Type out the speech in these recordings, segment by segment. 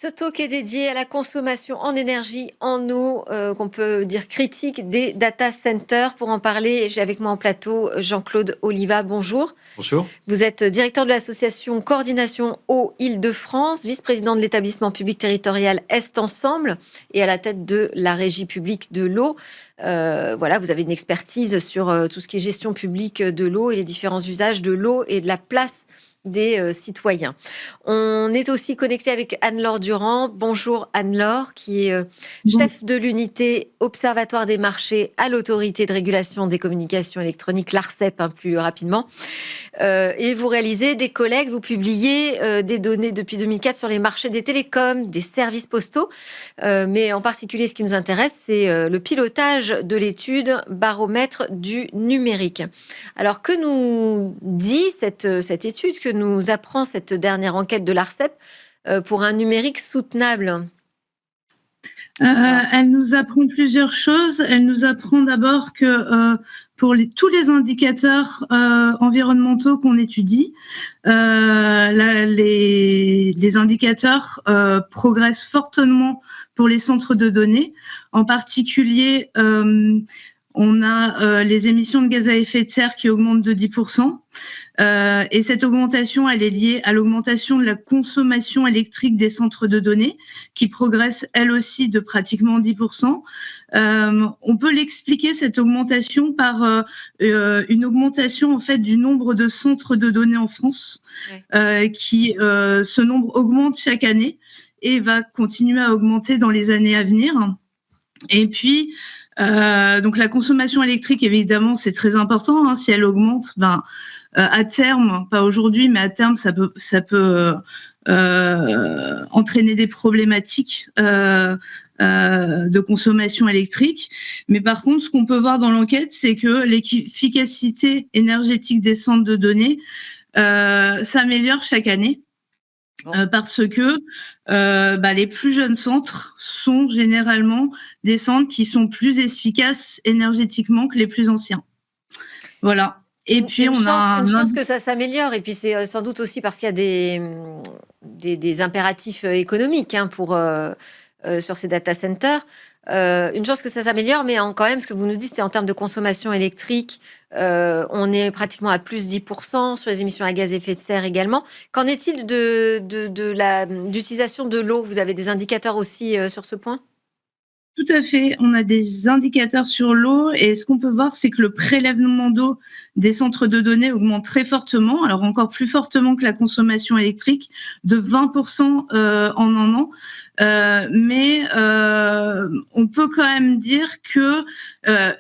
Ce talk est dédié à la consommation en énergie, en eau, qu'on peut dire critique des data centers. Pour en parler, j'ai avec moi en plateau Jean-Claude Oliva. Bonjour. Bonjour. Vous êtes directeur de l'association Coordination Eau Île-de-France, vice-président de l'établissement public territorial Est Ensemble et à la tête de la régie publique de l'eau. Voilà, vous avez une expertise sur tout ce qui est gestion publique de l'eau et les différents usages de l'eau et de la place des citoyens. On est aussi connecté avec Anne-Laure Durand. Bonjour Anne-Laure, qui est Bon, chef de l'unité Observatoire des marchés à l'autorité de régulation des communications électroniques, l'ARCEP, plus rapidement. Et vous réalisez des collectes, vous publiez des données depuis 2004 sur les marchés des télécoms, des services postaux. Mais en particulier, ce qui nous intéresse, c'est le pilotage de l'étude baromètre du numérique. Alors, que nous dit cette étude, que nous apprend cette dernière enquête de l'ARCEP pour un numérique soutenable? elle nous apprend plusieurs choses. Elle nous apprend d'abord que pour tous les indicateurs environnementaux qu'on étudie, les indicateurs progressent fortement pour les centres de données. En particulier, on a les émissions de gaz à effet de serre qui augmentent de 10%. Et cette augmentation, elle est liée à l'augmentation de la consommation électrique des centres de données, qui progresse elle aussi de pratiquement 10%. On peut l'expliquer, cette augmentation, par une augmentation en fait du nombre de centres de données en France, ce nombre augmente chaque année et va continuer à augmenter dans les années à venir. Et puis, donc la consommation électrique, évidemment, c'est très important. Si elle augmente, à terme, pas aujourd'hui, mais à terme, ça peut entraîner des problématiques de consommation électrique. Mais par contre, ce qu'on peut voir dans l'enquête, c'est que l'efficacité énergétique des centres de données s'améliore chaque année. Parce que les plus jeunes centres sont généralement des centres qui sont plus efficaces énergétiquement que les plus anciens. Voilà. Et puis, on a une chance que ça s'améliore. Et puis, c'est sans doute aussi parce qu'il y a des impératifs économiques sur ces data centers. Une chance que ça s'améliore, mais quand même, ce que vous nous dites, c'est en termes de consommation électrique, on est pratiquement à plus 10% sur les émissions à gaz à effet de serre également. Qu'en est-il de l'utilisation de l'eau? Vous avez des indicateurs aussi sur ce point? Tout à fait. On a des indicateurs sur l'eau et ce qu'on peut voir, c'est que le prélèvement d'eau des centres de données augmente très fortement, alors encore plus fortement que la consommation électrique, de 20% en un an. Mais on peut quand même dire que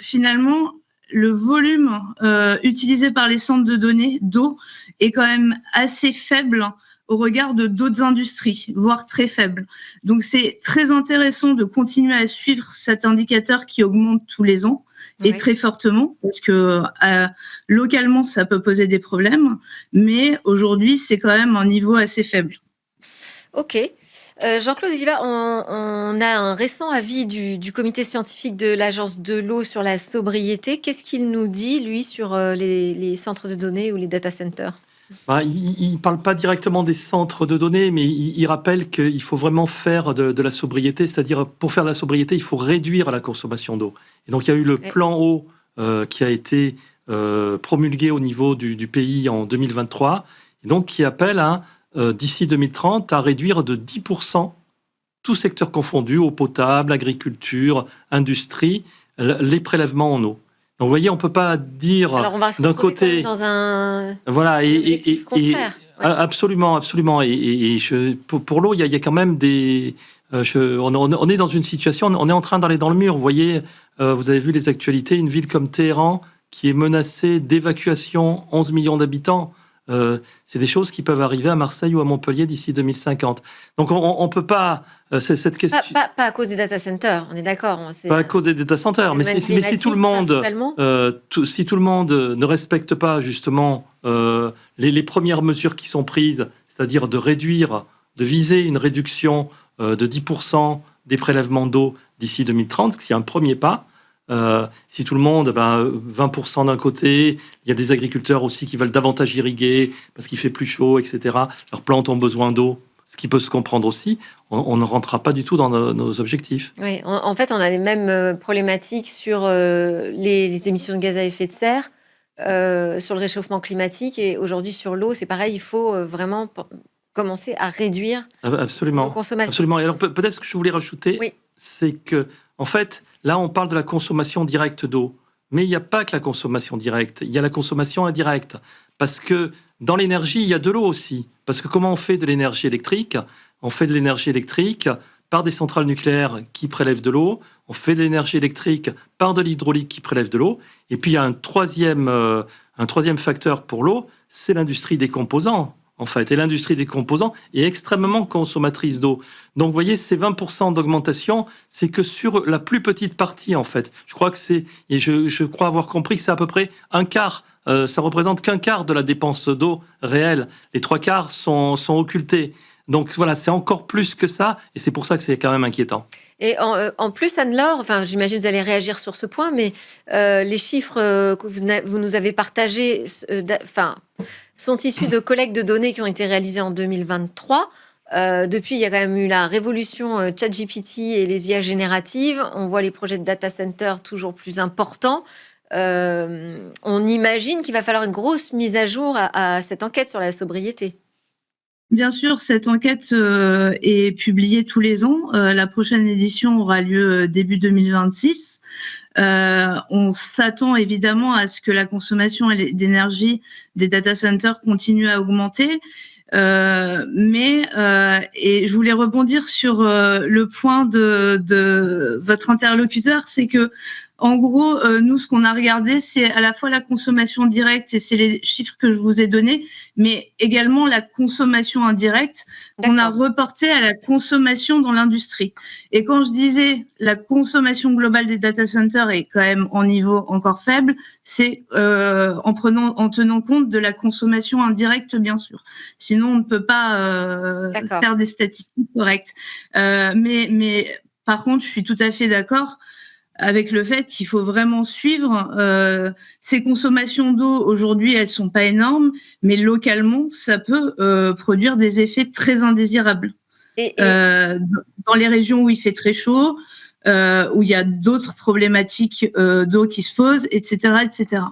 finalement, le volume utilisé par les centres de données d'eau est quand même assez faible au regard de d'autres industries, voire très faible. Donc, c'est très intéressant de continuer à suivre cet indicateur qui augmente tous les ans et très fortement, parce que localement, ça peut poser des problèmes, mais aujourd'hui, c'est quand même un niveau assez faible. Ok. Jean-Claude Oliva, on a un récent avis du comité scientifique de l'Agence de l'eau sur la sobriété. Qu'est-ce qu'il nous dit, lui, sur les centres de données ou les data centers? Il ne parle pas directement des centres de données, mais il rappelle qu'il faut vraiment faire de la sobriété, c'est-à-dire pour faire de la sobriété, il faut réduire la consommation d'eau. Et donc il y a eu le plan eau qui a été promulgué au niveau du pays en 2023, et donc qui appelle d'ici 2030 à réduire de 10%, tout secteur confondu, eau potable, agriculture, industrie, les prélèvements en eau. Donc, vous voyez, on ne peut pas dire d'un côté... dans un voilà, objectif contraire. Absolument. Pour l'eau, il y a quand même des... on est dans une situation, on est en train d'aller dans le mur. Vous voyez, vous avez vu les actualités, une ville comme Téhéran qui est menacée d'évacuation, 11 millions d'habitants. C'est des choses qui peuvent arriver à Marseille ou à Montpellier d'ici 2050. Donc, on ne peut pas... cette question... Pas à cause des data centers, on est d'accord. Pas à cause des data centers, mais si tout le monde ne respecte pas justement les premières mesures qui sont prises, c'est-à-dire de viser une réduction de 10% des prélèvements d'eau d'ici 2030, ce qui est un premier pas. Si tout le monde, 20% d'un côté, il y a des agriculteurs aussi qui veulent davantage irriguer parce qu'il fait plus chaud, etc. Leurs plantes ont besoin d'eau. ce qui peut se comprendre aussi, on ne rentrera pas du tout dans nos objectifs. Oui, en fait, on a les mêmes problématiques sur les émissions de gaz à effet de serre, sur le réchauffement climatique, et aujourd'hui sur l'eau, c'est pareil, il faut vraiment commencer à réduire nos consommations. Absolument. Et alors peut-être ce que je voulais rajouter, c'est que, en fait, là on parle de la consommation directe d'eau, mais il n'y a pas que la consommation directe, il y a la consommation indirecte. Parce que dans l'énergie, il y a de l'eau aussi. Parce que comment on fait de l'énergie électrique ? On fait de l'énergie électrique par des centrales nucléaires qui prélèvent de l'eau. On fait de l'énergie électrique par de l'hydraulique qui prélève de l'eau. Et puis il y a un troisième facteur pour l'eau, c'est l'industrie des composants. En fait, et l'industrie des composants est extrêmement consommatrice d'eau. Donc, vous voyez, ces 20% d'augmentation, c'est que sur la plus petite partie, en fait. Je crois que je crois avoir compris que c'est à peu près un quart. Ça représente qu'un quart de la dépense d'eau réelle. Les 3/4 sont occultés. Donc voilà, c'est encore plus que ça, et c'est pour ça que c'est quand même inquiétant. Et en plus, Anne-Laure, j'imagine que vous allez réagir sur ce point, mais les chiffres que vous nous avez partagés sont issus de collectes de données qui ont été réalisées en 2023. Depuis, il y a quand même eu la révolution ChatGPT et les IA génératives. On voit les projets de data center toujours plus importants. On imagine qu'il va falloir une grosse mise à jour à cette enquête sur la sobriété. Bien sûr, cette enquête est publiée tous les ans. La prochaine édition aura lieu début 2026. On s'attend évidemment à ce que la consommation d'énergie des data centers continue à augmenter. Et je voulais rebondir sur le point de votre interlocuteur, c'est que en gros, nous, ce qu'on a regardé, c'est à la fois la consommation directe, et c'est les chiffres que je vous ai donnés, mais également la consommation indirecte qu'on a reportée à la consommation dans l'industrie. Et quand je disais la consommation globale des data centers est quand même en niveau encore faible, c'est en tenant compte de la consommation indirecte, bien sûr. Sinon, on ne peut pas faire des statistiques correctes. Mais par contre, je suis tout à fait d'accord avec le fait qu'il faut vraiment suivre ces consommations d'eau. Aujourd'hui, elles sont pas énormes, mais localement, ça peut produire des effets très indésirables. Dans les régions où il fait très chaud, où il y a d'autres problématiques d'eau qui se posent, etc., etc.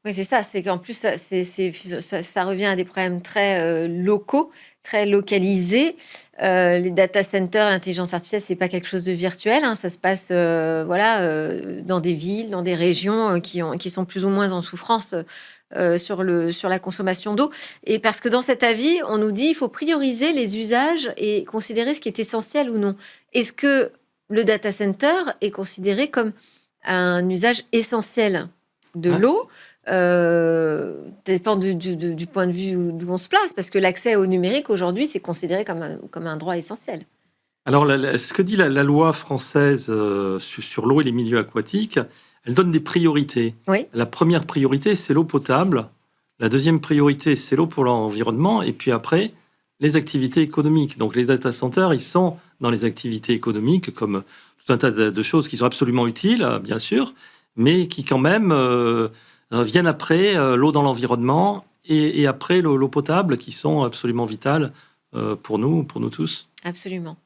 Oui, c'est ça. C'est qu'en plus, ça revient à des problèmes très locaux, très localisés. Les data centers, l'intelligence artificielle, c'est pas quelque chose de virtuel. Hein. Ça se passe, dans des villes, dans des régions qui sont plus ou moins en souffrance sur la consommation d'eau. Et parce que dans cet avis, on nous dit il faut prioriser les usages et considérer ce qui est essentiel ou non. Est-ce que le data center est considéré comme un usage essentiel de l'eau? Dépend du point de vue d'où on se place, parce que l'accès au numérique aujourd'hui, c'est considéré comme un droit essentiel. Alors, ce que dit la loi française sur l'eau et les milieux aquatiques, elle donne des priorités. Oui. La première priorité, c'est l'eau potable. La deuxième priorité, c'est l'eau pour l'environnement. Et puis après, les activités économiques. Donc, les data centers, ils sont dans les activités économiques, comme tout un tas de choses qui sont absolument utiles, bien sûr, mais qui quand même viennent après l'eau dans l'environnement et après l'eau potable, qui sont absolument vitales pour nous tous. Absolument.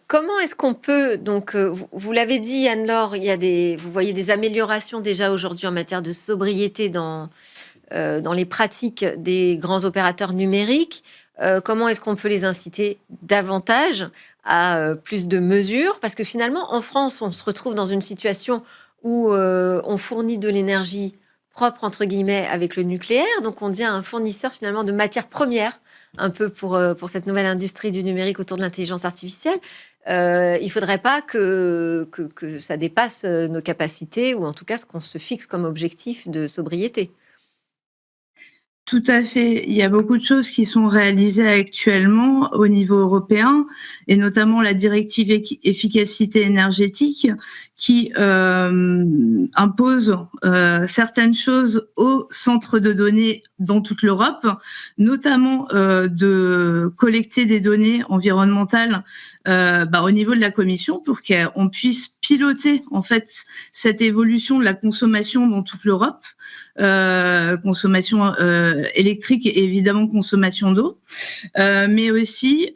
Comment est-ce qu'on peut, donc vous l'avez dit Anne-Laure, vous voyez des améliorations déjà aujourd'hui en matière de sobriété dans les pratiques des grands opérateurs numériques. Comment est-ce qu'on peut les inciter davantage à plus de mesures? Parce que finalement, en France, on se retrouve dans une situation où on fournit de l'énergie propre, entre guillemets, avec le nucléaire. Donc, on devient un fournisseur, finalement, de matières premières, un peu pour cette nouvelle industrie du numérique autour de l'intelligence artificielle. Il ne faudrait pas que ça dépasse nos capacités, ou en tout cas, ce qu'on se fixe comme objectif de sobriété. Tout à fait. Il y a beaucoup de choses qui sont réalisées actuellement au niveau européen, et notamment la directive efficacité énergétique, qui impose certaines choses aux centres de données dans toute l'Europe, notamment de collecter des données environnementales au niveau de la Commission pour qu'on puisse piloter en fait cette évolution de la consommation dans toute l'Europe, consommation électrique et évidemment consommation d'eau, mais aussi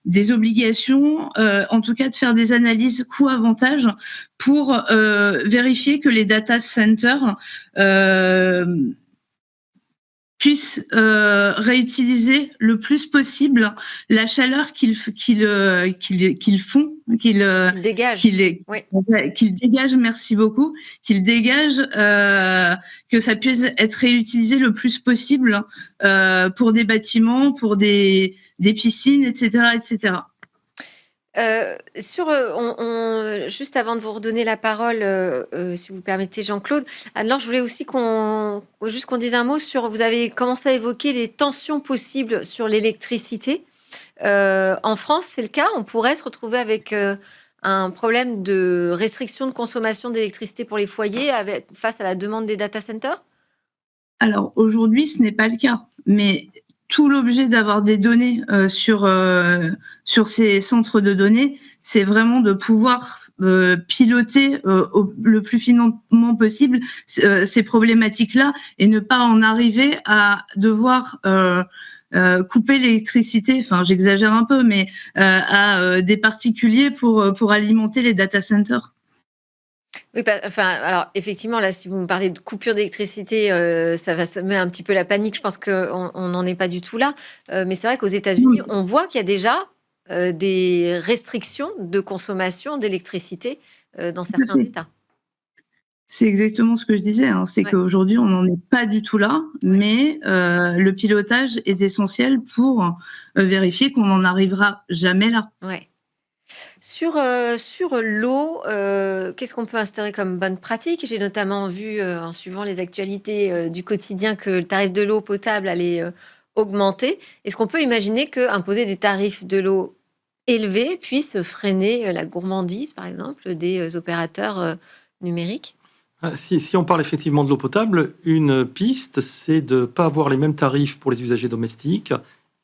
des obligations, en tout cas de faire des analyses coût-avantage pour vérifier que les data centers puissent réutiliser le plus possible la chaleur qu'ils dégagent, merci beaucoup, qu'ils dégagent, que ça puisse être réutilisé le plus possible pour des bâtiments, pour des piscines, etc., etc. Juste avant de vous redonner la parole, si vous le permettez, Jean-Claude, alors je voulais aussi qu'on dise un mot sur. Vous avez commencé à évoquer les tensions possibles sur l'électricité. En France, c'est le cas. On pourrait se retrouver avec un problème de restriction de consommation d'électricité pour les foyers face à la demande des data centers. Alors aujourd'hui, ce n'est pas le cas, mais tout l'objet d'avoir des données sur ces centres de données, c'est vraiment de pouvoir piloter le plus finement possible ces problématiques-là et ne pas en arriver à devoir couper l'électricité, enfin j'exagère un peu, mais à des particuliers pour alimenter les data centers. Oui, alors effectivement, là, si vous me parlez de coupure d'électricité, ça va semer un petit peu la panique. Je pense qu'on n'en est pas du tout là. Mais c'est vrai qu'aux États-Unis, on voit qu'il y a déjà des restrictions de consommation d'électricité dans certains États. C'est exactement ce que je disais. C'est qu'aujourd'hui, on n'en est pas du tout là. Mais le pilotage est essentiel pour vérifier qu'on n'en arrivera jamais là. Ouais. Sur l'eau, qu'est-ce qu'on peut instaurer comme bonne pratique? J'ai notamment vu, en suivant les actualités du quotidien, que le tarif de l'eau potable allait augmenter. Est-ce qu'on peut imaginer qu'imposer des tarifs de l'eau élevés puisse freiner la gourmandise, par exemple, des opérateurs numériques? Si on parle effectivement de l'eau potable, une piste, c'est de ne pas avoir les mêmes tarifs pour les usagers domestiques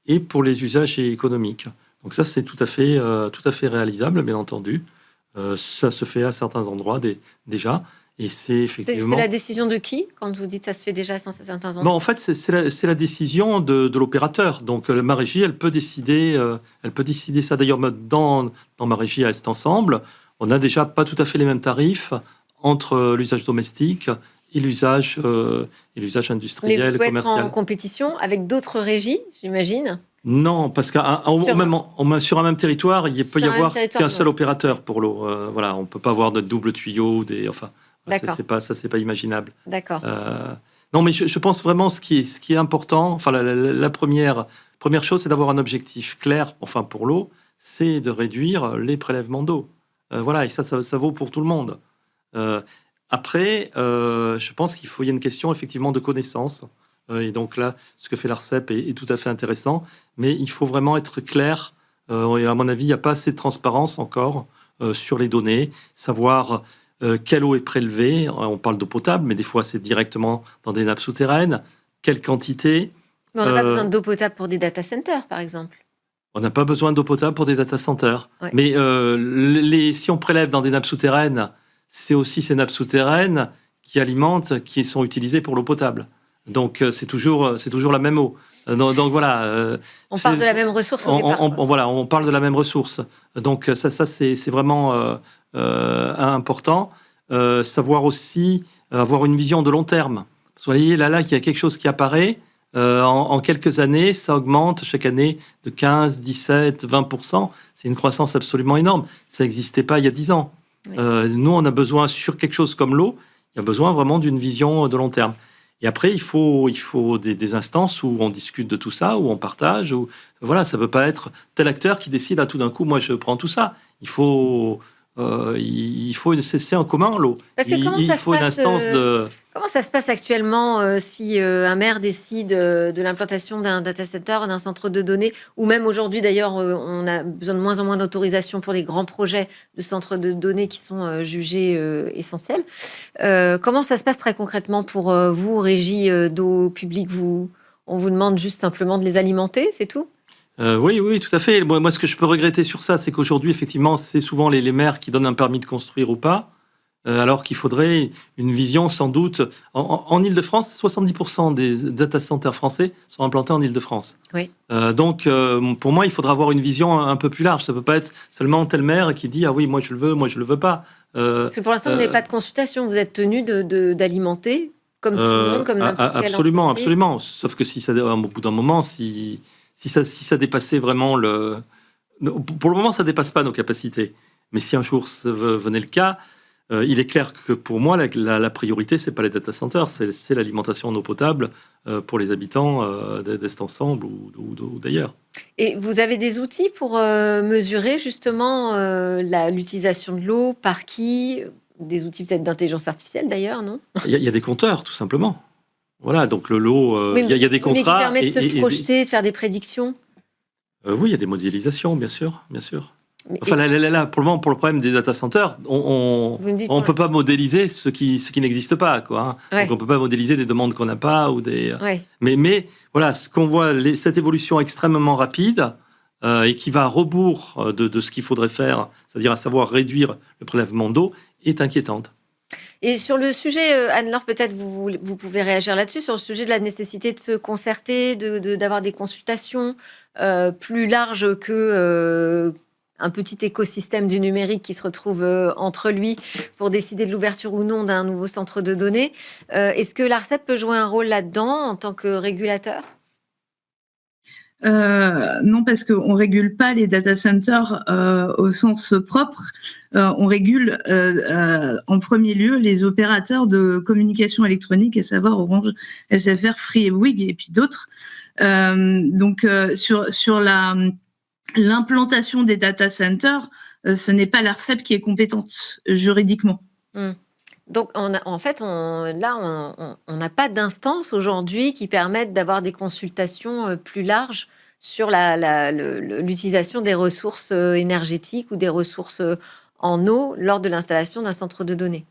et pour les usages économiques. Donc ça, c'est tout à fait réalisable, bien entendu. Ça se fait à certains endroits déjà. Et c'est effectivement... C'est la décision de qui, quand vous dites ça se fait déjà à certains endroits? En fait, c'est la décision de l'opérateur. Donc ma régie, elle peut décider ça. D'ailleurs, dans ma régie à Est Ensemble, on n'a déjà pas tout à fait les mêmes tarifs entre l'usage domestique et l'usage industriel, commercial. Mais vous pouvez être en compétition avec d'autres régies, j'imagine? Non, parce sur un même territoire, il peut y avoir qu'un seul opérateur pour l'eau. Voilà, on ne peut pas avoir de double tuyau. Ça, c'est pas imaginable. D'accord. Non, mais je pense vraiment ce qui est important. Enfin, la première chose, c'est d'avoir un objectif clair. Enfin, pour l'eau, c'est de réduire les prélèvements d'eau. Voilà, et ça vaut pour tout le monde. Après, je pense qu'il y a une question effectivement de connaissance. Et donc là, ce que fait l'ARCEP est tout à fait intéressant, mais il faut vraiment être clair. Et à mon avis, il n'y a pas assez de transparence encore sur les données, savoir quelle eau est prélevée. On parle d'eau potable, mais des fois, c'est directement dans des nappes souterraines. Quelle quantité? Mais on n'a pas besoin d'eau potable pour des data centers, par exemple. On n'a pas besoin d'eau potable pour des data centers. Ouais. Mais si on prélève dans des nappes souterraines, c'est aussi ces nappes souterraines qui sont utilisées pour l'eau potable. Donc c'est toujours la même eau. Donc voilà. On parle de la même ressource. On parle de la même ressource. Donc ça c'est vraiment important. Savoir aussi avoir une vision de long terme. Vous voyez là il y a quelque chose qui apparaît. En quelques années, ça augmente chaque année de 15, 17, 20%. C'est une croissance absolument énorme. Ça n'existait pas il y a 10 ans. Oui. Nous, on a besoin, sur quelque chose comme l'eau, il y a besoin vraiment d'une vision de long terme. Et après, il faut des instances où on discute de tout ça, où on partage. Voilà, ça ne peut pas être tel acteur qui décide, tout d'un coup, moi, je prends tout ça. Il faut il faut c'est un commun l'eau. Parce que Il faut une instance de... Comment ça se passe actuellement si un maire décide de l'implantation d'un data center, d'un centre de données, ou même aujourd'hui d'ailleurs, on a besoin de moins en moins d'autorisation pour les grands projets de centres de données qui sont jugés essentiels. Comment ça se passe très concrètement pour vous, régie d'eau publique? On vous demande juste simplement de les alimenter, c'est tout? Oui, tout à fait. Moi, ce que je peux regretter sur ça, c'est qu'aujourd'hui, effectivement, c'est souvent les maires qui donnent un permis de construire ou pas. Alors qu'il faudrait une vision sans doute. En Île-de-France, 70% des data centers français sont implantés en Île-de-France. Oui. Donc, pour moi, il faudra avoir une vision un peu plus large. Ça ne peut pas être seulement tel maire qui dit « Ah oui, moi je le veux, moi je le veux pas ». Parce que pour l'instant, vous n'avez pas de consultation. Vous êtes tenu d'alimenter comme tout le monde, comme n'importe quelle absolument, entreprise. absolument. Sauf que si ça, au bout d'un moment, si ça dépassait vraiment le... Pour le moment, ça ne dépasse pas nos capacités. Mais si un jour ça venait le cas... il est clair que pour moi, la priorité, ce n'est pas les data centers, c'est l'alimentation en eau potable pour les habitants d'Est Ensemble ou d'ailleurs. Et vous avez des outils pour mesurer justement l'utilisation de l'eau, par qui? Des outils peut-être d'intelligence artificielle d'ailleurs, non? Il y a des compteurs, tout simplement. Voilà, donc l'eau, il y a des contrats. Mais qui permettent de se projeter, de faire des prédictions? Oui, il y a des modélisations, bien sûr, bien sûr. Enfin, là, pour le moment, pour le problème des data centers, on ne peut pas modéliser ce qui n'existe pas, quoi. Hein. Ouais. Donc, on ne peut pas modéliser des demandes qu'on n'a pas ou des. Ouais. Mais voilà, ce qu'on voit, cette évolution extrêmement rapide et qui va à rebours de ce qu'il faudrait faire, c'est-à-dire à savoir réduire le prélèvement d'eau, est inquiétante. Et sur le sujet, Anne-Laure, peut-être vous pouvez réagir là-dessus, sur le sujet de la nécessité de se concerter, d'avoir des consultations plus larges que un petit écosystème du numérique qui se retrouve entre lui pour décider de l'ouverture ou non d'un nouveau centre de données. Est-ce que l'ARCEP peut jouer un rôle là-dedans en tant que régulateur? Non, parce qu'on ne régule pas les data centers au sens propre. On régule en premier lieu les opérateurs de communication électronique, à savoir Orange, SFR, Free et Bouygues, et puis d'autres. Donc, sur l'implantation des data centers, ce n'est pas l'ARCEP qui est compétente juridiquement. Donc, en fait, on n'a pas d'instance aujourd'hui qui permette d'avoir des consultations plus larges sur l'utilisation des ressources énergétiques ou des ressources en eau lors de l'installation d'un centre de données.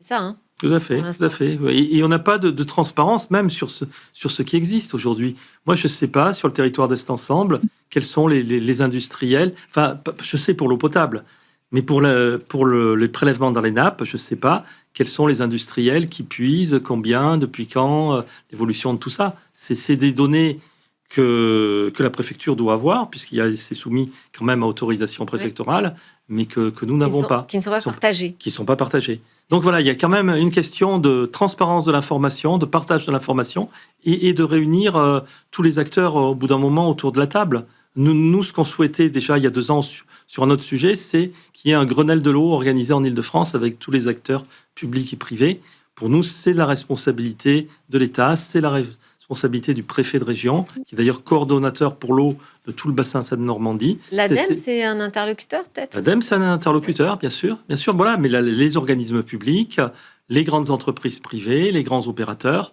C'est ça, hein? Tout à fait, tout à fait. Et on n'a pas de transparence même sur ce qui existe aujourd'hui. Moi, je ne sais pas, sur le territoire d'Est Ensemble, quels sont les industriels. Enfin, je sais pour l'eau potable, mais pour les prélèvements dans les nappes, je ne sais pas quels sont les industriels qui puisent, combien, depuis quand, l'évolution de tout ça. C'est des données que la préfecture doit avoir, c'est soumis quand même à autorisation préfectorale, mais que nous n'avons pas. Qui ne sont pas partagés. Qui ne sont pas partagés. Donc voilà, il y a quand même une question de transparence de l'information, de partage de l'information, et de réunir tous les acteurs au bout d'un moment autour de la table. Nous, ce qu'on souhaitait déjà il y a 2 ans sur un autre sujet, c'est qu'il y ait un Grenelle de l'eau organisé en Île-de-France avec tous les acteurs publics et privés. Pour nous, c'est la responsabilité de l'État, c'est la responsabilité du préfet de région, qui est d'ailleurs coordonnateur pour l'eau de tout le bassin Seine-Normandie. L'ADEME, c'est un interlocuteur, peut-être? L'ADEME, c'est un interlocuteur, bien sûr, voilà, mais les organismes publics, les grandes entreprises privées, les grands opérateurs.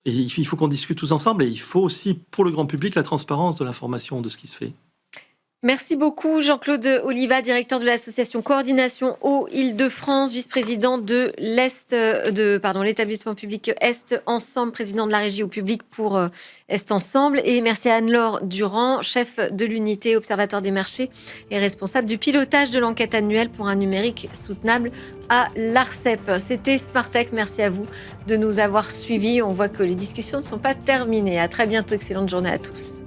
Et il faut qu'on discute tous ensemble, et il faut aussi, pour le grand public, la transparence de l'information de ce qui se fait. Merci beaucoup Jean-Claude Oliva, directeur de l'association Coordination Eau Île-de-France, vice-président de l'établissement public Est Ensemble, président de la régie au public pour Est Ensemble. Et merci à Anne-Laure Durand, chef de l'unité Observatoire des marchés et responsable du pilotage de l'enquête annuelle pour un numérique soutenable à l'ARCEP. C'était Smartech, merci à vous de nous avoir suivis. On voit que les discussions ne sont pas terminées. À très bientôt, excellente journée à tous.